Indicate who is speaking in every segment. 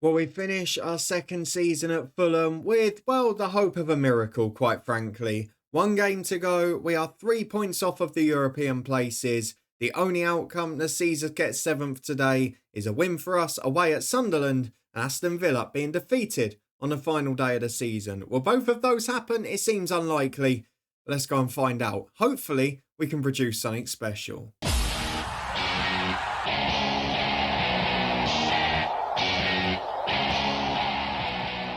Speaker 1: Well, we finish our second season at Fulham with, well, the hope of a miracle, quite frankly. One game to go. We are 3 points off of the European places. The only outcome the Caesars get seventh today is a win for us away at Sunderland and Aston Villa being defeated on the final day of the season. Will both of those happen? It seems unlikely. Let's go and find out. Hopefully, we can produce something special.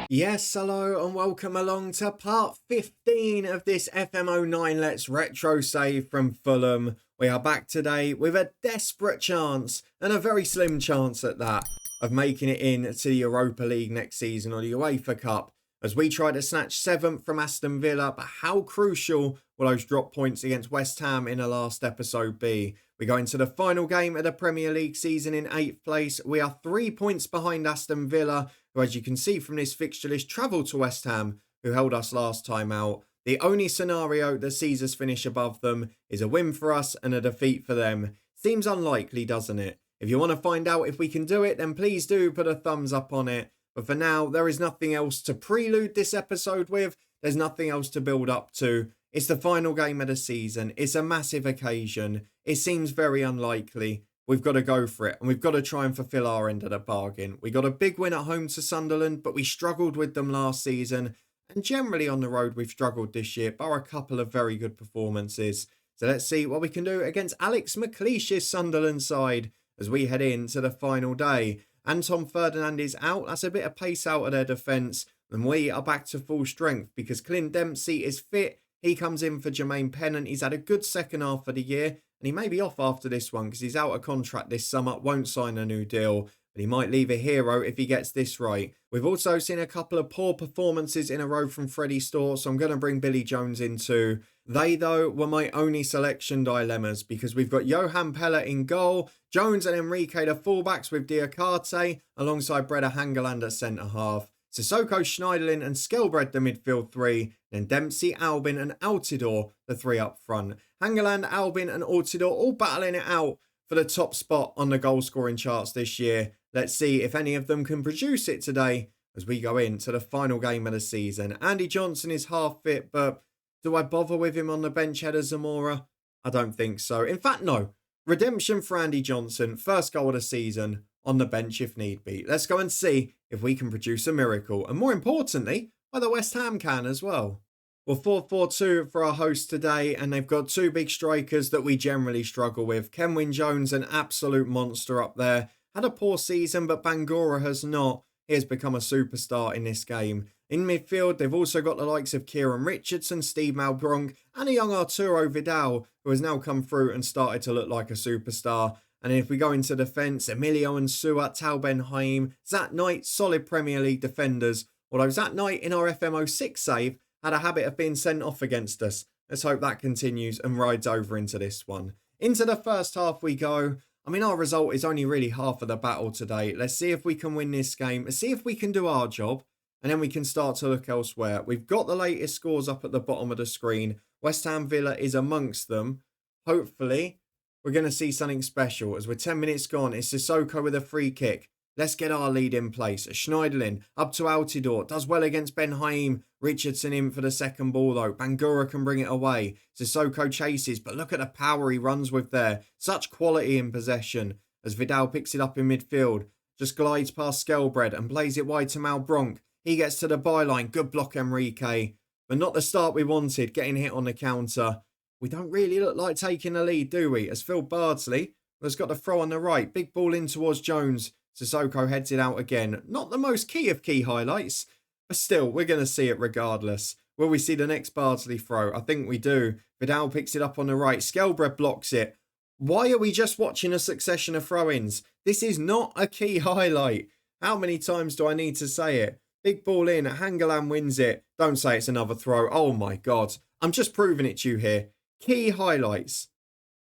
Speaker 1: Yes, hello and welcome along to part 15 of this FM09 Let's Retro save from Fulham. We are back today with a desperate chance, and a very slim chance at that, of making it in to the Europa League next season or the UEFA Cup, as we try to snatch 7th from Aston Villa. But how crucial will those drop points against West Ham in the last episode be? We go into the final game of the Premier League season in 8th place. We are 3 points behind Aston Villa, who, as you can see from this fixture list, travelled to West Ham, who held us last time out. The only scenario that sees us finish above them is a win for us and a defeat for them. Seems unlikely, doesn't it? If you want to find out if we can do it, then please do put a thumbs up on it. But for now, there is nothing else to prelude this episode with. There's nothing else to build up to. It's the final game of the season. It's a massive occasion. It seems very unlikely. We've got to go for it, and we've got to try and fulfill our end of the bargain. We got a big win at home to Sunderland, but we struggled with them last season, and generally on the road we've struggled this year, bar a couple of very good performances. So let's see what we can do against Alex McLeish's Sunderland side as we head into the final day. Anton Ferdinand is out. That's a bit of pace out of their defence, and we are back to full strength because Clint Dempsey is fit. He comes in for Jermaine Pennant. He's had a good second half of the year, and he may be off after this one because he's out of contract this summer, won't sign a new deal, but he might leave a hero if he gets this right. We've also seen a couple of poor performances in a row from Freddie Storr, so I'm going to bring Billy Jones in too. They, though, were my only selection dilemmas because we've got Johan Pella in goal, Jones and Enrique the fullbacks with Diakate, alongside Breda Hangeland at centre-half. Sissoko, Schneiderlin and Skelbred the midfield three, then Dempsey, Albin and Altidore the three up front. Hangeland, Albin and Altidore all battling it out for the top spot on the goal scoring charts this year. Let's see if any of them can produce it today as we go into the final game of the season. Andy Johnson is half fit, but do I bother with him on the bench ahead of Zamora? I don't think so. In fact, no. Redemption for Andy Johnson, first goal of the season, on the bench if need be. Let's go and see if we can produce a miracle. And more importantly, whether West Ham can as well. Well, 4-4-2 for our host today, and they've got two big strikers that we generally struggle with. Kenwyne Jones, an absolute monster up there. Had a poor season, but Bangura has not. He has become a superstar in this game. In midfield, they've also got the likes of Kieran Richardson, Steve Malbronk, and a young Arturo Vidal, who has now come through and started to look like a superstar. And if we go into defence, Emilio and Suat, Tal Ben Haim, Zat Knight, solid Premier League defenders. Although Zat Knight in our FM06 save had a habit of being sent off against us. Let's hope that continues and rides over into this one. Into the first half we go. I mean, our result is only really half of the battle today. Let's see if we can win this game. Let's see if we can do our job. And then we can start to look elsewhere. We've got the latest scores up at the bottom of the screen. West Ham Villa is amongst them. Hopefully, we're going to see something special. As we're 10 minutes gone, it's Sissoko with a free kick. Let's get our lead in place. Schneiderlin up to Altidore. Does well against Ben Haim. Richardson in for the second ball though. Bangura can bring it away. Sissoko chases, but look at the power he runs with there. Such quality in possession. As Vidal picks it up in midfield. Just glides past Skelbred and plays it wide to Malbronk. He gets to the byline. Good block, Enrique. But not the start we wanted. Getting hit on the counter. We don't really look like taking the lead, do we? As Phil Bardsley has got the throw on the right. Big ball in towards Jones. Sissoko heads it out again. Not the most key of key highlights. But still, we're going to see it regardless. Will we see the next Bardsley throw? I think we do. Vidal picks it up on the right. Skelbred blocks it. Why are we just watching a succession of throw-ins? This is not a key highlight. How many times do I need to say it? Big ball in. Hangeland wins it. Don't say it's another throw. Oh my God. I'm just proving it to you here. Key highlights.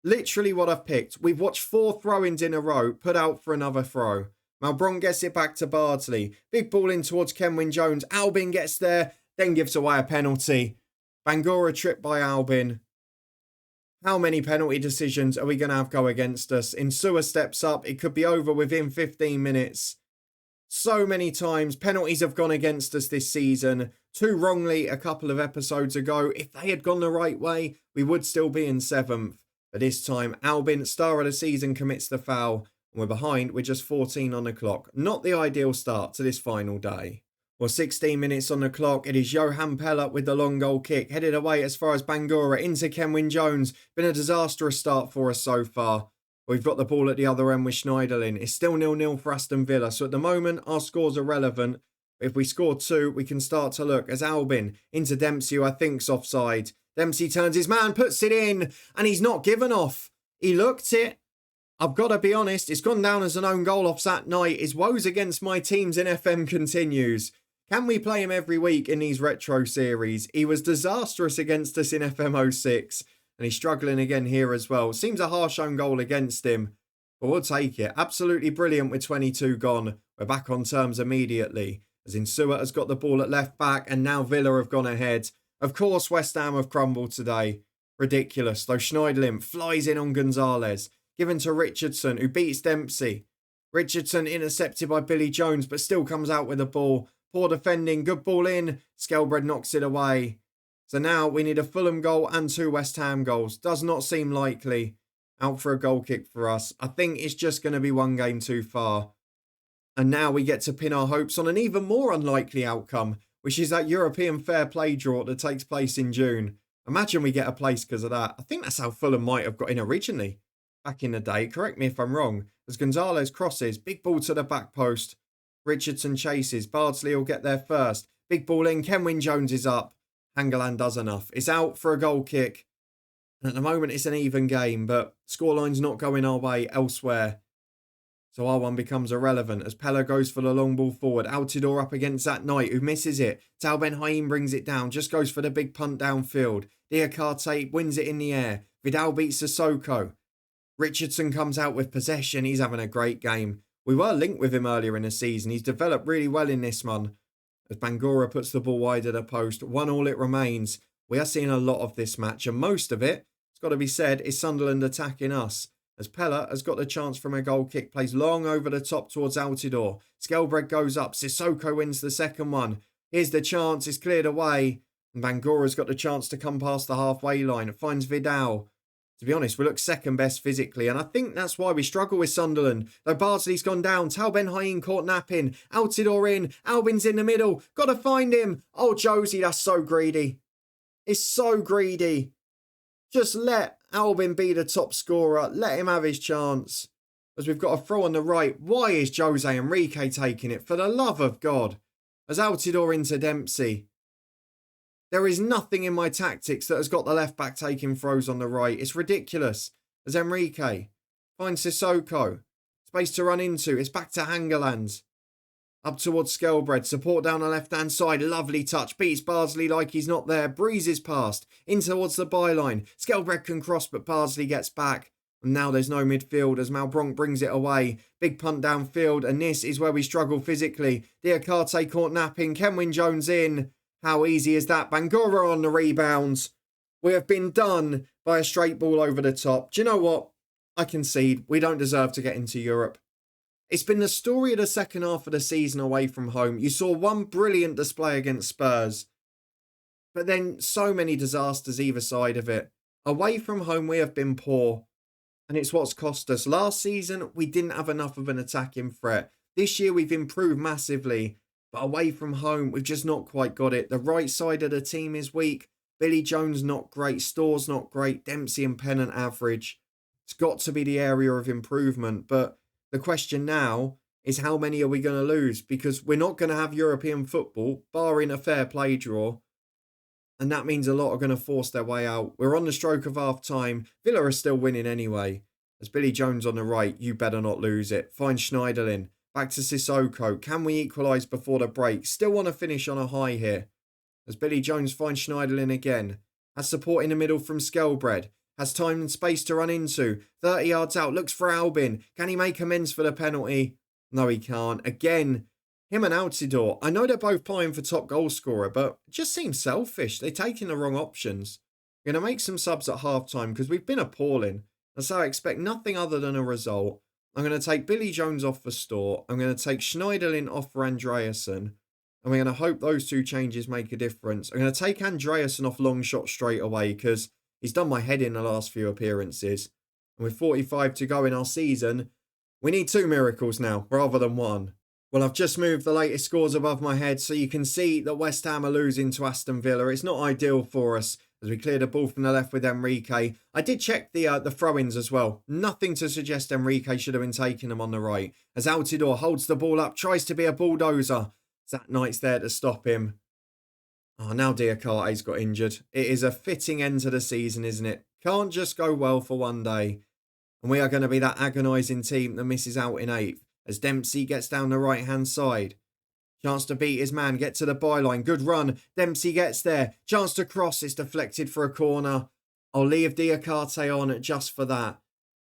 Speaker 1: Literally what I've picked. We've watched 4 throw-ins in a row, put out for another throw. Malbron gets it back to Bardsley. Big ball in towards Kenwyne Jones. Albin gets there, then gives away a penalty. Bangura tripped by Albin. How many penalty decisions are we going to have go against us? Insua steps up. It could be over within 15 minutes. So many times penalties have gone against us this season. Two wrongly a couple of episodes ago. If they had gone the right way, we would still be in 7th. But this time, Albin, star of the season, commits the foul. And we're behind with just 14 on the clock. Not the ideal start to this final day. Well, 16 minutes on the clock. It is Johan Pella with the long goal kick. Headed away as far as Bangura into Kenwyne Jones. Been a disastrous start for us so far. We've got the ball at the other end with Schneiderlin. It's still 0-0 for Aston Villa. So at the moment, our scores are relevant. If we score 2, we can start to look as Albin into Dempsey, who I think's offside. Dempsey turns his man, puts it in, and he's not given off. He looked it. I've got to be honest, it's gone down as an own goal off that night. His woes against my teams in FM continues. Can we play him every week in these retro series? He was disastrous against us in FM06. And he's struggling again here as well. Seems a harsh own goal against him. But we'll take it. Absolutely brilliant with 22 gone. We're back on terms immediately. As Insua has got the ball at left back. And now Villa have gone ahead. Of course West Ham have crumbled today. Ridiculous. Though Schneiderlin flies in on Gonzalez. Given to Richardson, who beats Dempsey. Richardson intercepted by Billy Jones. But still comes out with the ball. Poor defending. Good ball in. Skelbred knocks it away. So now we need a Fulham goal and 2 West Ham goals. Does not seem likely. Out for a goal kick for us. I think it's just going to be one game too far. And now we get to pin our hopes on an even more unlikely outcome, which is that European fair play draw that takes place in June. Imagine we get a place because of that. I think that's how Fulham might have got in originally. Back in the day. Correct me if I'm wrong. As Gonzalez crosses. Big ball to the back post. Richardson chases. Bardsley will get there first. Big ball in. Kenwyne Jones is up. Hangeland does enough. It's out for a goal kick. And at the moment, it's an even game, but scoreline's not going our way elsewhere. So our one becomes irrelevant as Pella goes for the long ball forward. Altidore up against that Knight, who misses it. Tal Ben Haim brings it down, just goes for the big punt downfield. Diakate wins it in the air. Vidal beats Sissoko. Richardson comes out with possession. He's having a great game. We were linked with him earlier in the season. He's developed really well in this one. As Bangura puts the ball wide of the post, 1-1 it remains. We are seeing a lot of this match, and most of it, it's got to be said, is Sunderland attacking us. As Pella has got the chance from a goal kick, plays long over the top towards Altidore. Skelbred goes up, Sissoko wins the second one. Here's the chance, it's cleared away. And Bangura's got the chance to come past the halfway line. It finds Vidal. To be honest, we look second best physically, and I think that's why we struggle with Sunderland. Though Bardsley's gone down, Tal Ben Haim caught napping, Altidore in, Albin's in the middle, got to find him. Oh, Josie, that's so greedy. It's so greedy. Just let Albin be the top scorer. Let him have his chance. As we've got a throw on the right, why is Jose Enrique taking it? For the love of God. As Altidore into Dempsey. There is nothing in my tactics that has got the left back taking throws on the right. It's ridiculous. As Enrique finds Sissoko. Space to run into. It's back to Hangeland. Up towards Skelbred. Support down the left-hand side. Lovely touch. Beats Bardsley like he's not there. Breezes past. In towards the byline. Skelbred can cross, but Bardsley gets back. And now there's no midfield as Malbronk brings it away. Big punt downfield. And this is where we struggle physically. Diakate caught napping. Kenwyne Jones in. How easy is that? Bangura on the rebounds. We have been done by a straight ball over the top. Do you know what? I concede. We don't deserve to get into Europe. It's been the story of the second half of the season away from home. You saw one brilliant display against Spurs. But then so many disasters either side of it. Away from home, we have been poor. And it's what's cost us. Last season, we didn't have enough of an attacking threat. This year, we've improved massively. But away from home, we've just not quite got it. The right side of the team is weak. Billy Jones not great. Store's not great. Dempsey and Pennant average. It's got to be the area of improvement. But the question now is how many are we going to lose? Because we're not going to have European football, barring a fair play draw. And that means a lot are going to force their way out. We're on the stroke of half time. Villa are still winning anyway. As Billy Jones on the right, you better not lose it. Find Schneiderlin. Back to Sissoko. Can we equalise before the break? Still want to finish on a high here. As Billy Jones finds Schneiderlin again. Has support in the middle from Skelbred. Has time and space to run into. 30 yards out. Looks for Albin. Can he make amends for the penalty? No, he can't. Again, him and Altidore. I know they're both playing for top goal scorer, but it just seems selfish. They're taking the wrong options. We're going to make some subs at half time because we've been appalling. And so I expect nothing other than a result. I'm going to take Billy Jones off for Store. I'm going to take Schneiderlin off for Andreasen. And we're going to hope those two changes make a difference. I'm going to take Andreasen off long shot straight away because he's done my head in the last few appearances. And with 45 to go in our season, we need 2 miracles now rather than 1. Well, I've just moved the latest scores above my head so you can see that West Ham are losing to Aston Villa. It's not ideal for us as we cleared a ball from the left with Enrique. I did check the throw-ins as well. Nothing to suggest Enrique should have been taking them on the right. As Altidore holds the ball up, tries to be a bulldozer. That Knight's there to stop him. Oh, now Diakarte's got injured. It is a fitting end to the season, isn't it? Can't just go well for one day. And we are going to be that agonising team that misses out in 8th. As Dempsey gets down the right-hand side. Chance to beat his man, get to the byline. Good run. Dempsey gets there. Chance to cross. It's deflected for a corner. I'll leave Diakarte on just for that.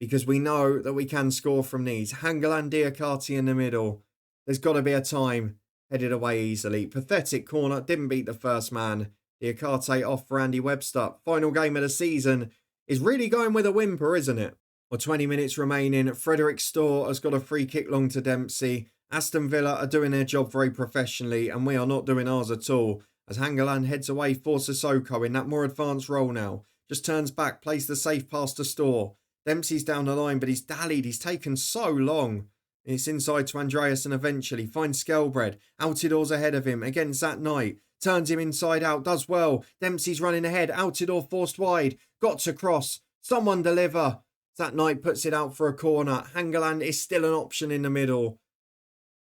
Speaker 1: Because we know that we can score from these. Hangeland, Diakarte in the middle. There's got to be a time. Headed away easily. Pathetic corner. Didn't beat the first man. Diakarte off for Andy Webster. Final game of the season is really going with a whimper, isn't it? Well, 20 minutes remaining. Frederick Storr has got a free kick long to Dempsey. Aston Villa are doing their job very professionally and we are not doing ours at all. As Hangeland heads away for Sissoko in that more advanced role now. Just turns back, plays the safe pass to Storr. Dempsey's down the line but he's dallied. He's taken so long. It's inside to Andreasen eventually. Finds Skelbred. Altidore's ahead of him against that Knight. Turns him inside out. Does well. Dempsey's running ahead. Altidore forced wide. Got to cross. Someone deliver. That Knight puts it out for a corner. Hangeland is still an option in the middle.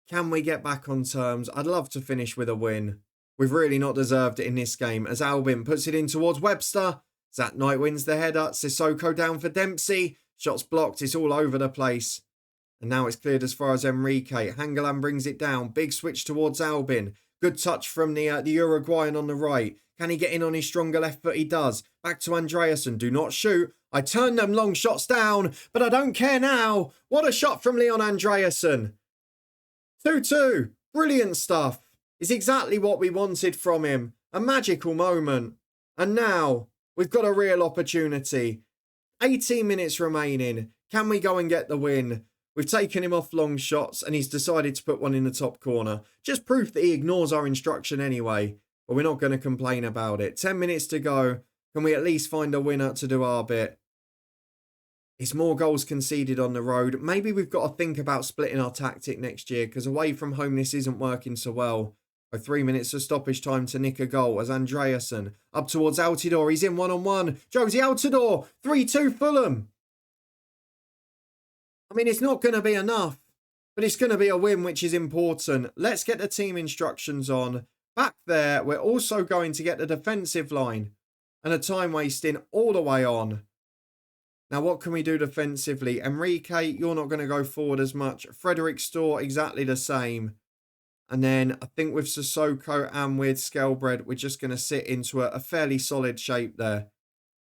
Speaker 1: Can we get back on terms? I'd love to finish with a win. We've really not deserved it in this game as Albin puts it in towards Webster. That Knight wins the header. Sissoko down for Dempsey. Shots blocked. It's all over the place. And now it's cleared as far as Enrique. Hangeland brings it down. Big switch towards Albin. Good touch from the Uruguayan on the right. Can he get in on his stronger left foot? He does. Back to Andreasen. Do not shoot. I turned them long shots down, but I don't care now. What a shot from Leon Andreasen. 2-2. Brilliant stuff. It's exactly what we wanted from him. A magical moment. And now we've got a real opportunity. 18 minutes remaining. Can we go and get the win? We've taken him off long shots and he's decided to put one in the top corner. Just proof that he ignores our instruction anyway. But we're not going to complain about it. 10 minutes to go. Can we at least find a winner to do our bit? It's more goals conceded on the road. Maybe we've got to think about splitting our tactic next year because away from home this isn't working so well. 3 minutes of stoppage time to nick a goal as Andreasen up towards Altidore. He's in one-on-one. Josie Altidore. 3-2 Fulham. I mean, it's not going to be enough, but it's going to be a win, which is important. Let's get the team instructions on. Back there, we're also going to get the defensive line and a time wasting all the way on. Now, what can we do defensively? Enrique, you're not going to go forward as much. Frederick Storr, exactly the same. And then I think with Sissoko and with Skelbred, we're just going to sit into a fairly solid shape there.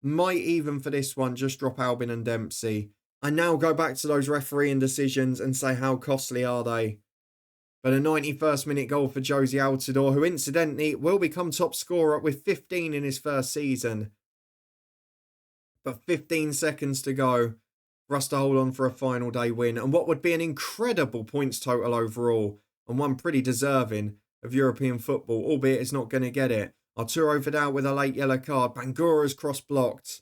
Speaker 1: Might even for this one just drop Albin and Dempsey. I now go back to those refereeing decisions and say how costly are they. But a 91st minute goal for Josie Altidore, who incidentally will become top scorer with 15 in his first season. But 15 seconds to go for us to hold on for a final day win. And what would be an incredible points total overall. And one pretty deserving of European football, albeit it's not going to get it. Arturo Vidal with a late yellow card. Bangura's cross blocked.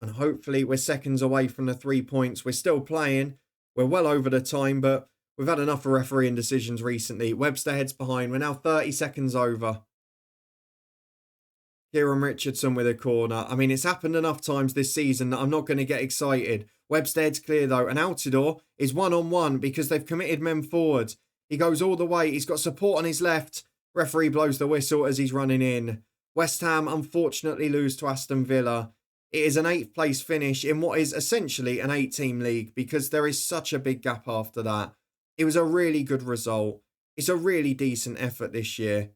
Speaker 1: And hopefully we're seconds away from the 3 points. We're still playing. We're well over the time, but we've had enough of refereeing decisions recently. Webster heads behind. We're now 30 seconds over. Kieran Richardson with a corner. I mean, it's happened enough times this season that I'm not going to get excited. Webster heads clear though. And Altidore is one-on-one because they've committed men forward. He goes all the way. He's got support on his left. Referee blows the whistle as he's running in. West Ham unfortunately lose to Aston Villa. It is an 8th place finish in what is essentially an 8-team league because there is such a big gap after that. It was a really good result. It's a really decent effort this year.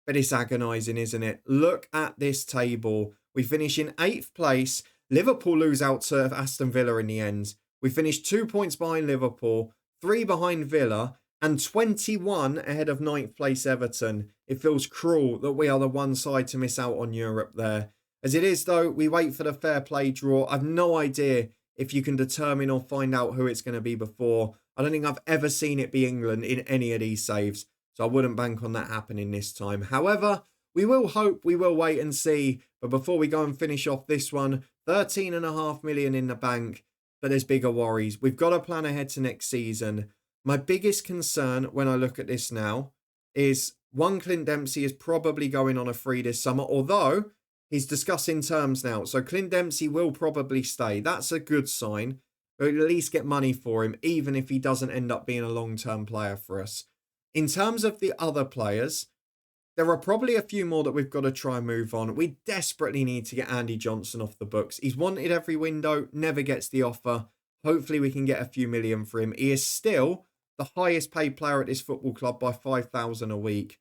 Speaker 1: But it's agonising, isn't it? Look at this table. We finish in 8th place. Liverpool lose out to Aston Villa in the end. We finish 2 points behind Liverpool, 3 behind Villa, and 21 ahead of 9th place Everton. It feels cruel that we are the one side to miss out on Europe there. As it is though, we wait for the fair play draw. I've no idea if you can determine or find out who it's going to be before. I don't think I've ever seen it be England in any of these saves, so I wouldn't bank on that happening this time. However, we will hope, we will wait and see. But before we go and finish off this one, 13.5 million in the bank, but there's bigger worries. We've got to plan ahead to next season. My biggest concern when I look at this now is, one, Clint Dempsey is probably going on a free this summer, although he's discussing terms now. So Clint Dempsey will probably stay. That's a good sign. We'll at least get money for him, even if he doesn't end up being a long-term player for us. In terms of the other players, there are probably a few more that we've got to try and move on. We desperately need to get Andy Johnson off the books. He's wanted every window, never gets the offer. Hopefully we can get a few million for him. He is still the highest paid player at this football club by 5,000 a week.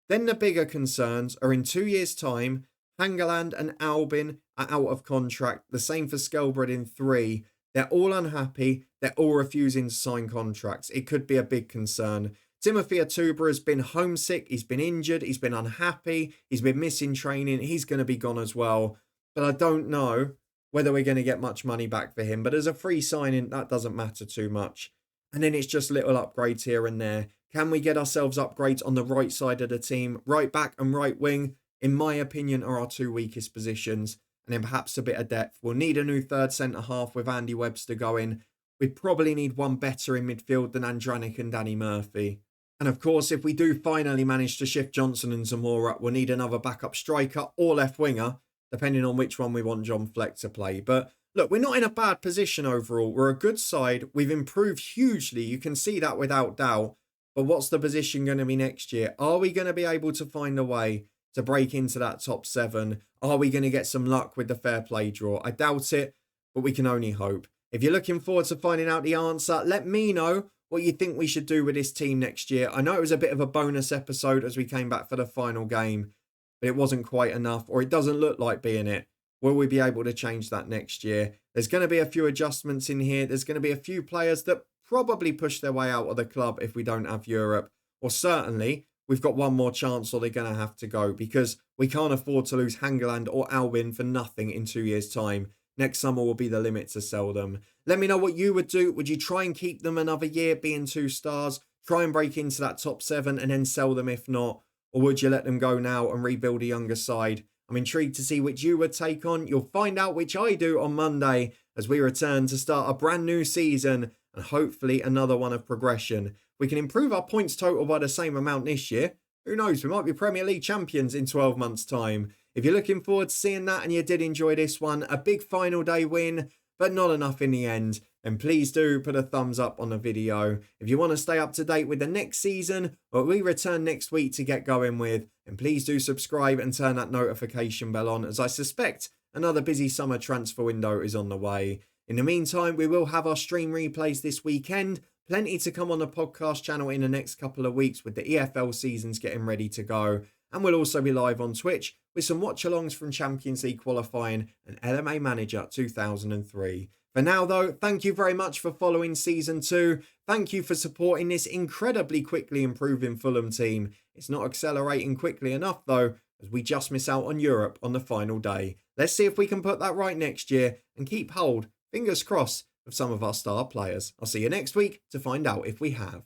Speaker 1: Then the bigger concerns are, in 2 years' time, Hangeland and Albin are out of contract. The same for Skelbred in 3. They're all unhappy. They're all refusing to sign contracts. It could be a big concern. Timothy Atuba has been homesick. He's been injured. He's been unhappy. He's been missing training. He's going to be gone as well. But I don't know whether we're going to get much money back for him. But as a free signing, that doesn't matter too much. And then it's just little upgrades here and there. Can we get ourselves upgrades on the right side of the team? Right back and right wing, in my opinion, are our 2 weakest positions. And then perhaps a bit of depth. We'll need a new third centre-half with Andy Webster going. We probably need one better in midfield than Andranik and Danny Murphy. And of course, if we do finally manage to shift Johnson and Zamora, we'll need another backup striker or left winger, depending on which one we want John Fleck to play. But look, we're not in a bad position overall. We're a good side. We've improved hugely. You can see that without doubt. But what's the position going to be next year? Are we going to be able to find a way to break into that top 7? Are we going to get some luck with the fair play draw? I doubt it, but we can only hope. If you're looking forward to finding out the answer, let me know what you think we should do with this team next year. I know it was a bit of a bonus episode as we came back for the final game, but it wasn't quite enough, or it doesn't look like being it. Will we be able to change that next year? There's going to be a few adjustments in here. There's going to be a few players that probably push their way out of the club if we don't have Europe. Or certainly, we've got one more chance or they're going to have to go, because we can't afford to lose Hangeland or Albin for nothing in 2 years' time. Next summer will be the limit to sell them. Let me know what you would do. Would you try and keep them another year being 2 stars? Try and break into that top 7 and then sell them if not? Or would you let them go now and rebuild a younger side? I'm intrigued to see which you would take on. You'll find out which I do on Monday as we return to start a brand new season and hopefully another one of progression. We can improve our points total by the same amount this year. Who knows, we might be Premier League champions in 12 months' time. If you're looking forward to seeing that and you did enjoy this one, a big final day win, but not enough in the end, then please do put a thumbs up on the video. If you want to stay up to date with the next season, or we return next week to get going with, then please do subscribe and turn that notification bell on, as I suspect another busy summer transfer window is on the way. In the meantime, we will have our stream replays this weekend. Plenty to come on the podcast channel in the next couple of weeks with the EFL seasons getting ready to go. And we'll also be live on Twitch with some watch-alongs from Champions League qualifying and LMA Manager 2003. For now, though, thank you very much for following Season 2. Thank you for supporting this incredibly quickly improving Fulham team. It's not accelerating quickly enough, though, as we just miss out on Europe on the final day. Let's see if we can put that right next year and keep hold, fingers crossed, of some of our star players. I'll see you next week to find out if we have.